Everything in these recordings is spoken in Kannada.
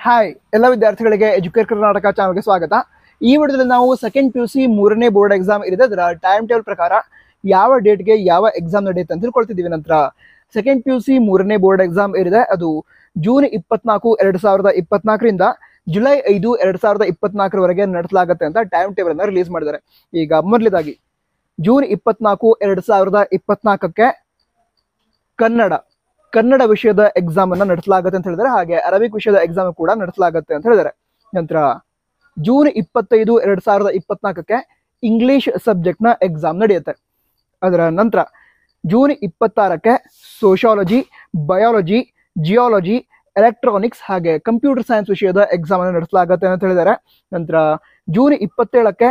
ಹಾಯ್ ಎಲ್ಲ ವಿದ್ಯಾರ್ಥಿಗಳಿಗೆ ಎಜುಕೇಟ್ ಕರ್ನಾಟಕ ಚಾನಲ್ಗೆ ಸ್ವಾಗತ. ಈ ವಿಡಿಯೋದಲ್ಲಿ ನಾವು ಸೆಕೆಂಡ್ PUC 3ನೇ ಬೋರ್ಡ್ ಎಕ್ಸಾಮ್ ಇರುತ್ತೆ. ಅದರ ಟೈಮ್ ಟೇಬಲ್ ಪ್ರಕಾರ ಯಾವ ಡೇಟ್ಗೆ ಯಾವ ಎಕ್ಸಾಮ್ ನಡೆಯುತ್ತೆ ಅಂತ ತಿಳ್ಕೊಳ್ತಿದ್ದೀವಿ. ನಂತರ ಸೆಕೆಂಡ್ PUC 3ನೇ ಬೋರ್ಡ್ ಎಕ್ಸಾಮ್ ಇರಿದೆ. ಅದು ಜೂನ್ 24, 2024ರಿಂದ ಜುಲೈ 5, 2024ರವರೆಗೆ ನಡೆಸಲಾಗುತ್ತೆ ಅಂತ ಟೈಮ್ ಟೇಬಲ್ ಅನ್ನು ರಿಲೀಸ್ ಮಾಡಿದ್ದಾರೆ. ಈಗ ಮೊದಲನೇದಾಗಿ ಜೂನ್ 24, 2024ಕ್ಕೆ ಕನ್ನಡ ವಿಷಯದ ಎಕ್ಸಾಮ್ ಅನ್ನ ನಡೆಸಲಾಗುತ್ತೆ ಅಂತ ಹೇಳಿದರೆ, ಹಾಗೆ ಅರಬಿಕ್ ವಿಷಯದ ಎಕ್ಸಾಮ್ ಕೂಡ ನಡೆಸಲಾಗುತ್ತೆ ಅಂತ ಹೇಳಿದ್ದಾರೆ. ನಂತರ ಜೂನ್ 25, 2024ಕ್ಕೆ ಇಂಗ್ಲಿಷ್ ಸಬ್ಜೆಕ್ಟ್ ನ ಎಕ್ಸಾಮ್ ನಡೆಯುತ್ತೆ. ಅದರ ನಂತರ ಜೂನ್ 26ಕ್ಕೆ ಸೋಶಿಯಾಲಜಿ, ಬಯಾಲಜಿ, ಜಿಯಾಲಜಿ, ಎಲೆಕ್ಟ್ರಾನಿಕ್ಸ್ ಹಾಗೆ ಕಂಪ್ಯೂಟರ್ ಸೈನ್ಸ್ ವಿಷಯದ ಎಕ್ಸಾಮ್ ಅನ್ನು ನಡೆಸಲಾಗುತ್ತೆ ಅಂತ ಹೇಳಿದ್ದಾರೆ. ನಂತರ ಜೂನ್ 27ಕ್ಕೆ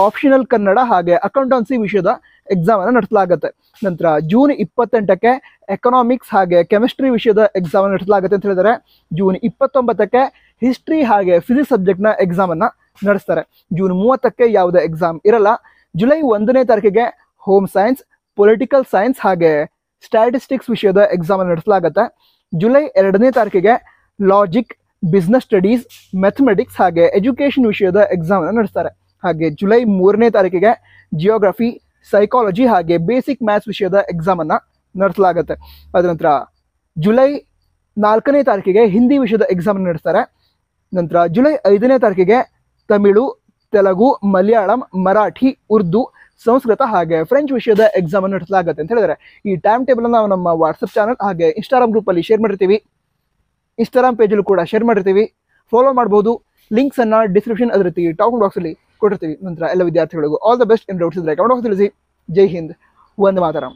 ಆಪ್ಷನಲ್ ಕನ್ನಡ ಹಾಗೆ ಅಕೌಂಟೆನ್ಸಿ ವಿಷಯದ ಎಕ್ಸಾಮ್ ಅನ್ನು ನಡೆಸಲಾಗುತ್ತೆ. ನಂತರ ಜೂನ್ 28ಕ್ಕೆ ಎಕನಾಮಿಕ್ಸ್ ಹಾಗೆ ಕೆಮಿಸ್ಟ್ರಿ ವಿಷಯದ ಎಕ್ಸಾಮ್ ಅನ್ನು ನಡೆಸಲಾಗುತ್ತೆ ಅಂತ ಹೇಳಿದರೆ, ಜೂನ್ 29ಕ್ಕೆ ಹಿಸ್ಟ್ರಿ ಹಾಗೆ ಫಿಸಿಕ್ಸ್ ಸಬ್ಜೆಕ್ಟ್ ನ ಎಕ್ಸಾಮ್ ಅನ್ನ ನಡೆಸ್ತಾರೆ. ಜೂನ್ 30ಕ್ಕೆ ಯಾವುದೇ ಎಕ್ಸಾಮ್ ಇರಲ್ಲ. ಜುಲೈ 1ನೇ ತಾರೀಕಿಗೆ ಹೋಮ್ ಸೈನ್ಸ್, ಪೊಲಿಟಿಕಲ್ ಸೈನ್ಸ್ ಹಾಗೆ ಸ್ಟ್ಯಾಟಿಸ್ಟಿಕ್ಸ್ ವಿಷಯದ ಎಕ್ಸಾಮ್ ಅನ್ನು ನಡೆಸಲಾಗುತ್ತೆ. ಜುಲೈ 2ನೇ ತಾರೀಕಿಗೆ ಲಾಜಿಕ್, ಬಿಸ್ನೆಸ್ ಸ್ಟಡೀಸ್, ಮ್ಯಾಥಮೆಟಿಕ್ಸ್ ಹಾಗೆ ಎಜುಕೇಶನ್ ವಿಷಯದ ಎಕ್ಸಾಮ್ ಅನ್ನು ನಡೆಸ್ತಾರೆ. ಹಾಗೆ ಜುಲೈ 3ನೇ ತಾರೀಕಿಗೆ ಜಿಯೋಗ್ರಫಿ, ಸೈಕಾಲಜಿ ಹಾಗೆ ಬೇಸಿಕ್ ಮ್ಯಾಥ್ಸ್ ವಿಷಯದ ಎಕ್ಸಾಮ್ ಅನ್ನ ನಡೆಸಲಾಗುತ್ತೆ. ಅದ ನಂತರ ಜುಲೈ 4ನೇ ತಾರೀಕಿಗೆ ಹಿಂದಿ ವಿಷಯದ ಎಕ್ಸಾಮ್ ನಡೆಸ್ತಾರೆ. ನಂತರ ಜುಲೈ 5ನೇ ತಾರೀಕಿಗೆ ತಮಿಳು, ತೆಲುಗು, ಮಲಯಾಳಂ, ಮರಾಠಿ, ಉರ್ದು, ಸಂಸ್ಕೃತ ಹಾಗೆ ಫ್ರೆಂಚ್ ವಿಷಯದ ಎಕ್ಸಾಮ್ ಅನ್ನು ನಡೆಸಲಾಗುತ್ತೆ ಅಂತ ಹೇಳಿದರೆ, ಈ ಟೈಮ್ ಟೇಬಲ್ ನಾವು ನಮ್ಮ ವಾಟ್ಸಪ್ ಚಾನಲ್ ಹಾಗೆ ಇನ್ಸ್ಟಾಗ್ರಾಮ್ ಗ್ರೂಪ್ ಅಲ್ಲಿ ಶೇರ್ ಮಾಡಿರ್ತೀವಿ. ಇನ್ಸ್ಟಾಗ್ರಾಮ್ ಪೇಜಲ್ಲೂ ಕೂಡ ಶೇರ್ ಮಾಡಿರ್ತೀವಿ, ಫಾಲೋ ಮಾಡಬಹುದು. ಲಿಂಕ್ಸ್ ಅನ್ನ ಡಿಸ್ಕ್ರಿಪ್ಷನ್ ಅದೇ ರೀತಿ ಟಾಕ್ ಬಾಕ್ಸ್ ಅಲ್ಲಿ ಕೊಟ್ಟಿರ್ತೀವಿ. ನಂತರ ಎಲ್ಲ ವಿದ್ಯಾರ್ಥಿಗಳಿಗೂ ಆಲ್ ದ ಬೆಸ್ಟ್. ಏನು ಡೌಟ್ಸ್ ಇದ್ರೆ ಕಮೆಂಟ್ ಬಾಕ್ಸ್ ತಿಳಿಸಿ. ಜೈ ಹಿಂದ್, ವಂದೇ ಮಾತರಂ.